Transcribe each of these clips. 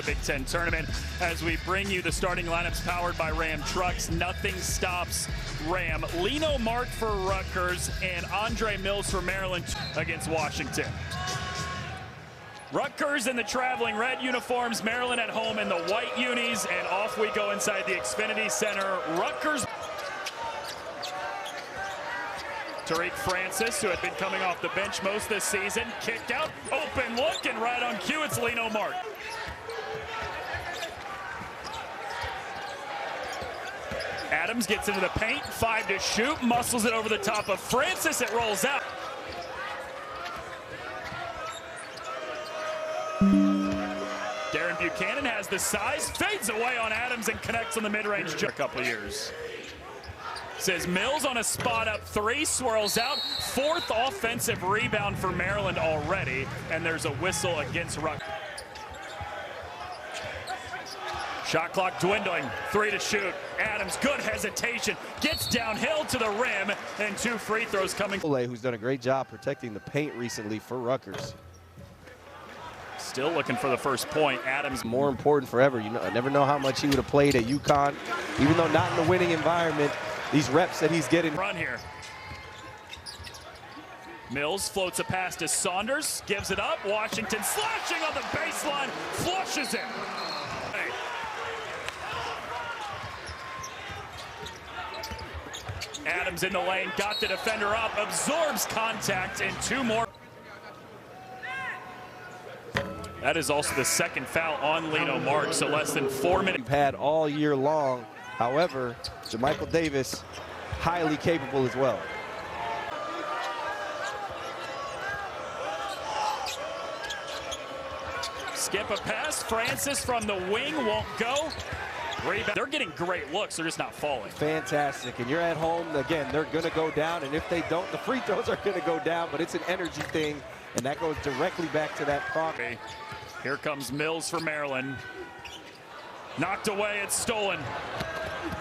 Big Ten tournament as we bring you the starting lineups powered by Ram Trucks. Nothing stops Ram. Lino Mark for Rutgers and Andre Mills for Maryland against Washington. Rutgers in the traveling red uniforms, Maryland at home in the white unis, and off we go inside the Xfinity Center. Rutgers. Tariq Francis, who had been coming off the bench most this season, kicked out, open look, and right on cue, it's Lino Mark. Adams gets into the paint, 5 to shoot, muscles it over the top of Francis, it rolls out. Darren Buchanan has the size, fades away on Adams and connects on the mid-range a couple of years. Says Mills on a spot-up 3, swirls out. 4th offensive rebound for Maryland already, and there's a whistle against Rutgers. Shot clock dwindling, 3 to shoot. Adams, good hesitation, gets downhill to the rim, and 2 free throws coming. Who's done a great job protecting the paint recently for Rutgers. Still looking for the first point. Adams. More important forever. You know, I never know how much he would have played at UConn, even though not in a winning environment. These reps that he's getting. Run here. Mills floats a pass to Saunders, gives it up. Washington slashing on the baseline, flushes it. Adams in the lane, got the defender up, absorbs contact, and 2 more. That is also the 2nd foul on Lino Mark, so less than 4 minutes. We've had all year long. However, Jamichael Davis, highly capable as well. Skip a pass, Francis from the wing, won't go. Rebound. They're getting great looks, they're just not falling. Fantastic, and you're at home, again, they're gonna go down, and if they don't, the free throws are gonna go down, but it's an energy thing, and that goes directly back to that property. Here comes Mills for Maryland. Knocked away, it's stolen.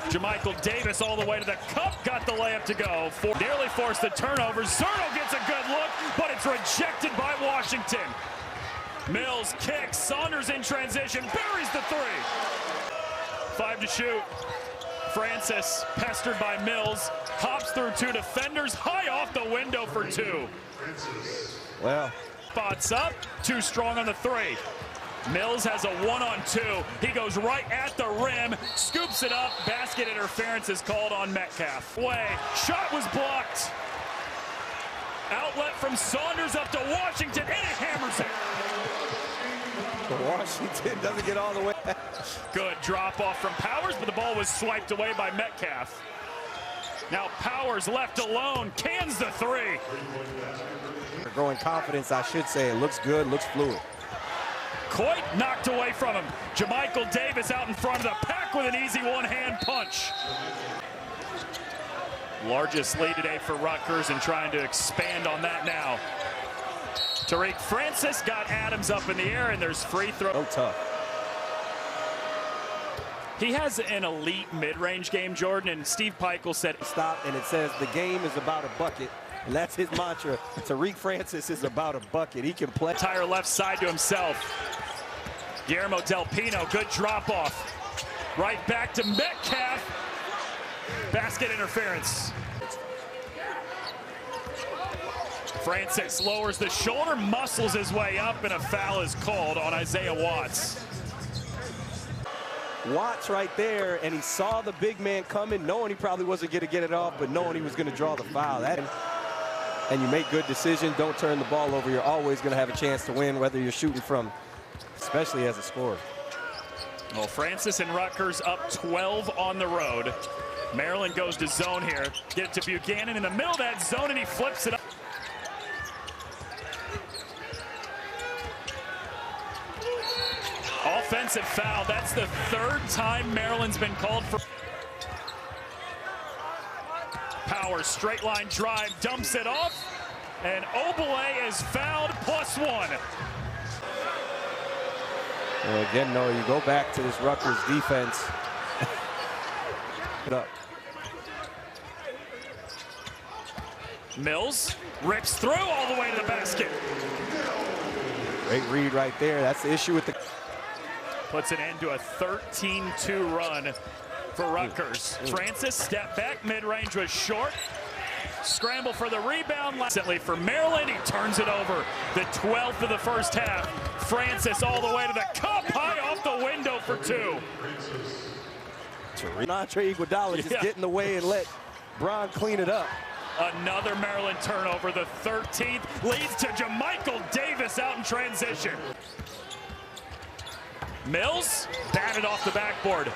Jamichael Davis all the way to the cup, got the layup to go. Nearly forced the turnover. Zerno gets a good look, but it's rejected by Washington. Mills kicks, Saunders in transition, buries the 3. 5 to shoot. Francis, pestered by Mills, hops through 2 defenders, high off the window for 2. Well, spots up, too strong on the 3. Mills has a 1-on-2. He goes right at the rim, scoops it up. Basket interference is called on Metcalf. Shot was blocked. Outlet from Saunders up to Washington, and it hammers it. Washington doesn't get all the way. Good drop off from Powers, but the ball was swiped away by Metcalf. Now Powers left alone, cans the 3. Growing confidence, I should say. It looks good, looks fluid. Coit knocked away from him. Jamichael Davis out in front of the pack with an easy one-hand punch. Largest lead today for Rutgers and trying to expand on that now. Tariq Francis got Adams up in the air, and there's free throw. So tough. He has an elite mid-range game, Jordan, and Steve Peichel said stop, and it says the game is about a bucket. And that's his mantra. Tariq Francis is about a bucket. He can play. Entire left side to himself. Guillermo Del Pino, good drop off. Right back to Metcalf. Basket interference. Francis lowers the shoulder, muscles his way up, and a foul is called on Isaiah Watts. Watts right there, and he saw the big man coming, knowing he probably wasn't going to get it off, but knowing he was going to draw the foul. And you make good decisions. Don't turn the ball over. You're always going to have a chance to win, whether you're shooting from, especially as a scorer. Well, Francis and Rutgers up 12 on the road. Maryland goes to zone here. Get it to Buchanan in the middle of that zone, and he flips it up. Offensive foul. That's the 3rd time Maryland's been called for. Power, straight line drive, dumps it off, and Obele is fouled, +1. Well, again, no, you go back to this Rutgers defense. It up. Mills rips through all the way to the basket. Great read right there. That's the issue with the... puts an end to a 13-2 run for Rutgers. Francis, step back, mid-range was short. Scramble for the rebound. Recently for Maryland, he turns it over. The 12th of the first half. Francis all the way to the cup, high off the window for two. Andre Iguodala just get in the way and let Bron clean it up. Another Maryland turnover, the 13th, leads to Jamichael Davis out in transition. Mills batted off the backboard.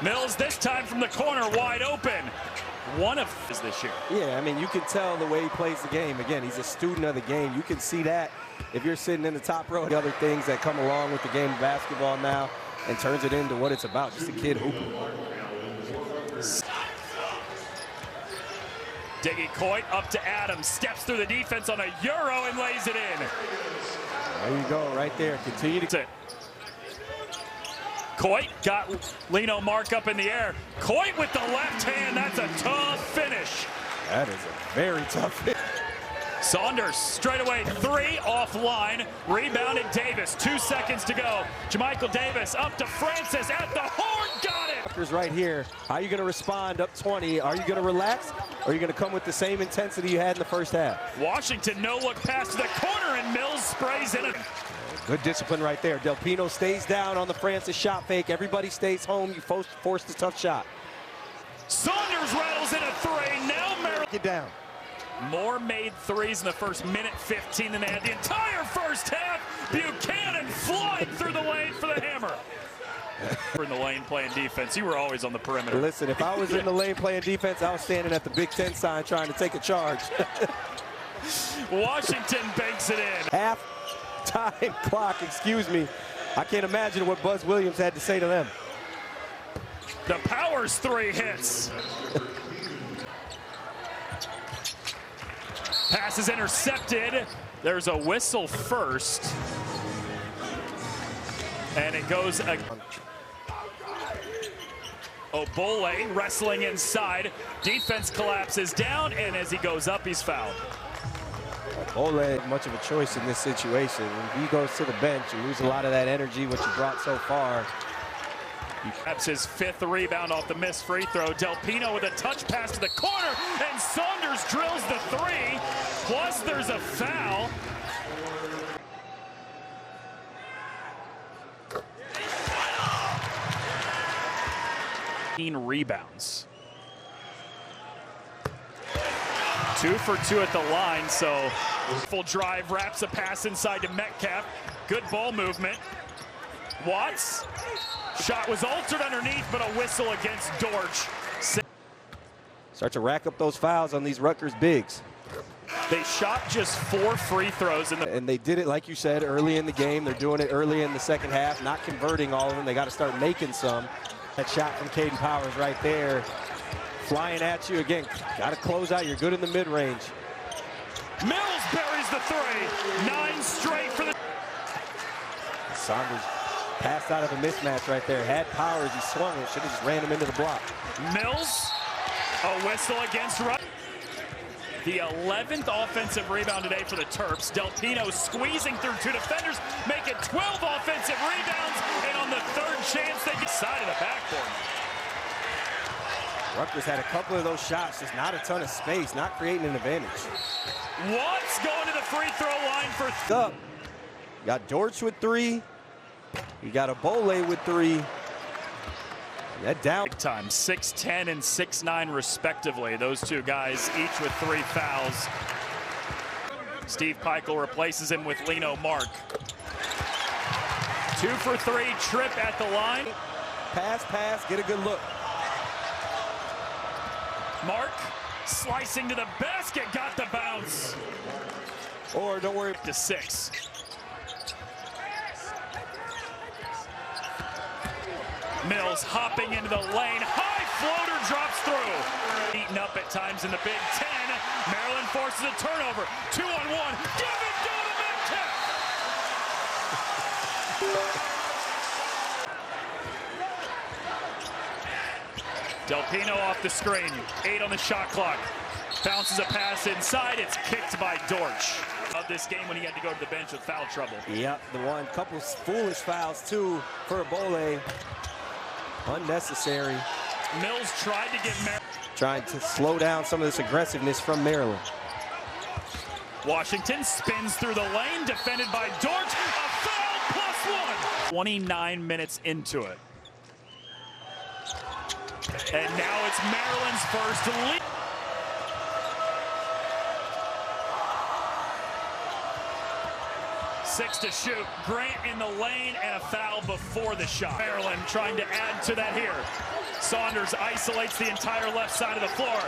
Mills this time from the corner, wide open. One of his this year. Yeah, I mean, you can tell the way he plays the game. Again, he's a student of the game. You can see that if you're sitting in the top row. The other things that come along with the game of basketball now and turns it into what it's about, just a kid hooping. Diggy Coit up to Adams, steps through the defense on a Euro and lays it in. There you go, right there. Continue to. Coit got Lino Mark up in the air. Coit with the left hand, that's a tough finish. That is a very tough finish. Saunders, straightaway three, offline. Rebounded Davis, 2 seconds to go. Jamichael Davis up to Francis at the horn, got it! Rutgers right here. How are you going to respond up 20? Are you going to relax? Or are you going to come with the same intensity you had in the first half? Washington, no look pass to the corner, and Mills sprays in it. Good discipline right there. Del Pino stays down on the Francis shot fake. Everybody stays home. You force the tough shot. Saunders rattles in a three. Now Maryland. Get down. More made threes in the first minute 15 than they had the entire first half. Buchanan flying through the lane for the hammer. We're in the lane playing defense. You were always on the perimeter. Listen, if I was in the lane playing defense, I was standing at the Big Ten sign trying to take a charge. Washington banks it in. Half-time clock, excuse me. I can't imagine what Buzz Williams had to say to them. The Powers three hits. Pass is intercepted. There's a whistle first. And it goes again. Obole wrestling inside. Defense collapses down, and as he goes up, he's fouled. Obole, much of a choice in this situation. When he goes to the bench, you lose a lot of that energy, what you brought so far. That's his fifth rebound off the missed free throw. Del Pino with a touch pass to the corner, and Saunders drills the three. Plus, there's a foul. Rebounds. 2 for 2 at the line, so full drive, wraps a pass inside to Metcalf. Good ball movement. Watts. Shot was altered underneath, but a whistle against Dortch. Start to rack up those fouls on these Rutgers bigs. They shot just 4 free throws in the. And they did it, like you said, early in the game. They're doing it early in the second half, not converting all of them. They got to start making some. That shot from Caden Powers right there. Flying at you again. Got to close out. You're good in the mid-range. Mills buries the three. 9 straight for the. Saunders passed out of a mismatch right there. Had Powers. He swung it. Should have just ran him into the block. Mills. A whistle against Rutgers. The 11th offensive rebound today for the Terps. Del Pino squeezing through 2 defenders, making 12 offensive rebounds, and on the third chance, they get side of the backboard. Rutgers had a couple of those shots, just not a ton of space, not creating an advantage. Watts going to the free throw line for up. You got Dortch with 3. You got Obole with 3. That down. Big time, 6'10" and 6'9" respectively. Those two guys, each with 3 fouls. Steve Peichel replaces him with Lino Mark. 2 for 3, trip at the line. Pass, get a good look. Mark slicing to the basket, got the bounce. Or don't worry. To 6. Mills hopping into the lane. High floater drops through. Eaten up at times in the Big Ten. Maryland forces a turnover. 2-on-1. Give it to the Metcalf. Del Pino off the screen. 8 on the shot clock. Bounces a pass inside. It's kicked by Dortch. of this game when he had to go to the bench with foul trouble. Yep, the one. Couple foolish fouls, too, for Bole. Unnecessary. Mills tried to get Maryland. Trying to slow down some of this aggressiveness from Maryland. Washington spins through the lane, defended by Dort. A foul +1. 29 minutes into it. And now it's Maryland's first lead. Six to shoot. Grant in the lane and a foul before the shot. Maryland trying to add to that here. Saunders isolates the entire left side of the floor.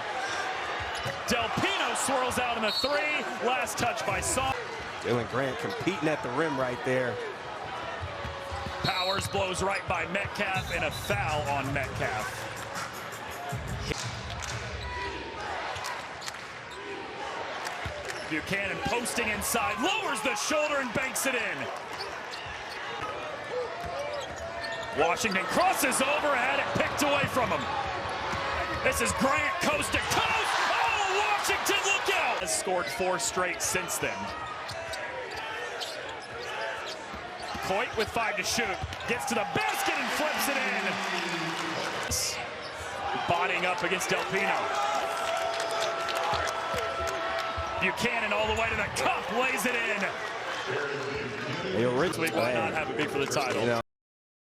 Del Pino swirls out in the three. Last touch by Saunders. Dylan Grant competing at the rim right there. Powers blows right by Metcalf and a foul on Metcalf. Buchanan posting inside, lowers the shoulder and banks it in. Washington crosses over, had it picked away from him. This is Grant coast to coast. Oh, Washington, look out! Has scored 4 straight since then. Coit with 5 to shoot. Gets to the basket and flips it in. Bodying up against Del Pino. Buchanan all the way to the cup, lays it in. Rich We might not have it be for the title. You know,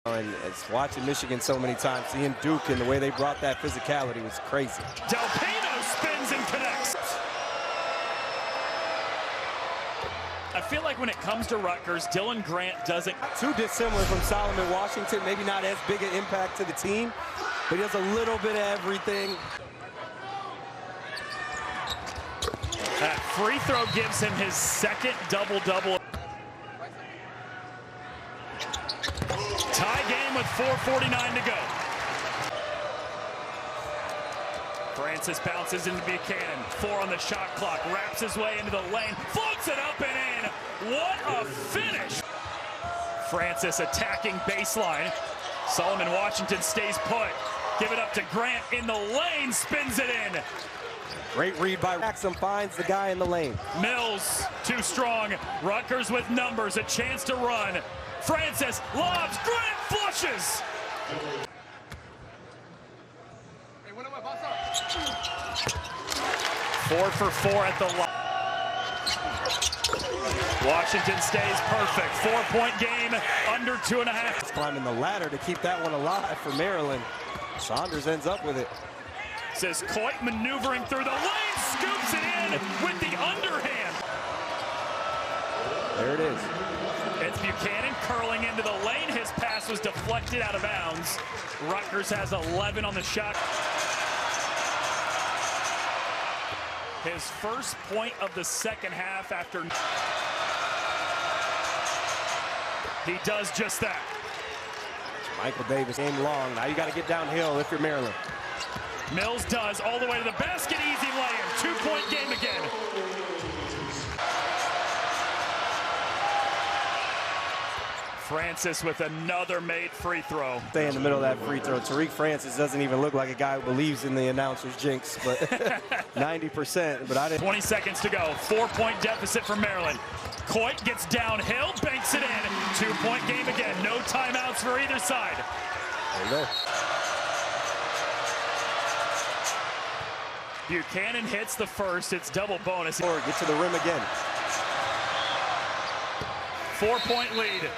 and it's watching Michigan so many times, seeing Duke and the way they brought that physicality was crazy. Del Pino spins and connects. I feel like when it comes to Rutgers, Dylan Grant doesn't. Too dissimilar from Solomon Washington, maybe not as big an impact to the team, but he does a little bit of everything. That free throw gives him his second double-double. Tie game with 4:49 to go. Francis bounces into Buchanan. 4 on the shot clock. Wraps his way into the lane. Floats it up and in. What a finish. Francis attacking baseline. Solomon Washington stays put. Give it up to Grant in the lane. Spins it in. Great read by Maxim, finds the guy in the lane. Mills, too strong. Rutgers with numbers, a chance to run. Francis lobs, Grant flushes. Four for 4 at the line. Washington stays perfect. 4-point game, under 2.5. Climbing the ladder to keep that one alive for Maryland. Saunders ends up with it. Says Coit maneuvering through the lane, scoops it in with the underhand. There it is. It's Buchanan curling into the lane. His pass was deflected out of bounds. Rutgers has 11 on the shot. His first point of the second half after. He does just that. Michael Davis game long. Now you got to get downhill if you're Maryland. Mills does all the way to the basket. Easy layup. 2-point game again. Francis with another made free throw. Stay in the middle of that free throw. Tariq Francis doesn't even look like a guy who believes in the announcer's jinx, but 90%. But I didn't. 20 seconds to go. 4-point deficit for Maryland. Coit gets downhill, banks it in. 2-point game again. No timeouts for either side. There you go. Buchanan hits the first. It's double bonus. Get to the rim again. 4-point lead.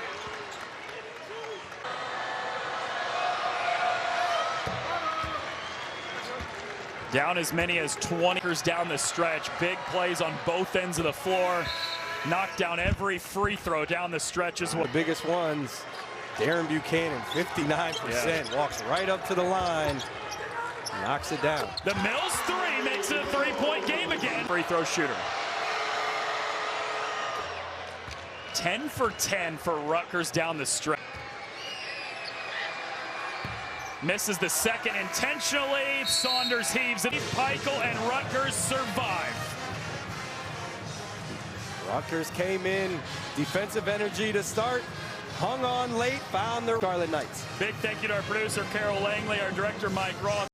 Down as many as 20 down the stretch. Big plays on both ends of the floor. Knocked down every free throw down the stretch as well. The biggest ones, Darren Buchanan, 59%. Walks right up to the line. Knocks it down. The Mills 3 makes it a 3-point game again. Free throw shooter. 10 for 10 for Rutgers down the stretch. Misses the second intentionally. Saunders heaves it. Peichel and Rutgers survive. Rutgers came in, defensive energy to start. Hung on late, found their Scarlet Knights. Big thank you to our producer, Carol Langley, our director, Mike Roth.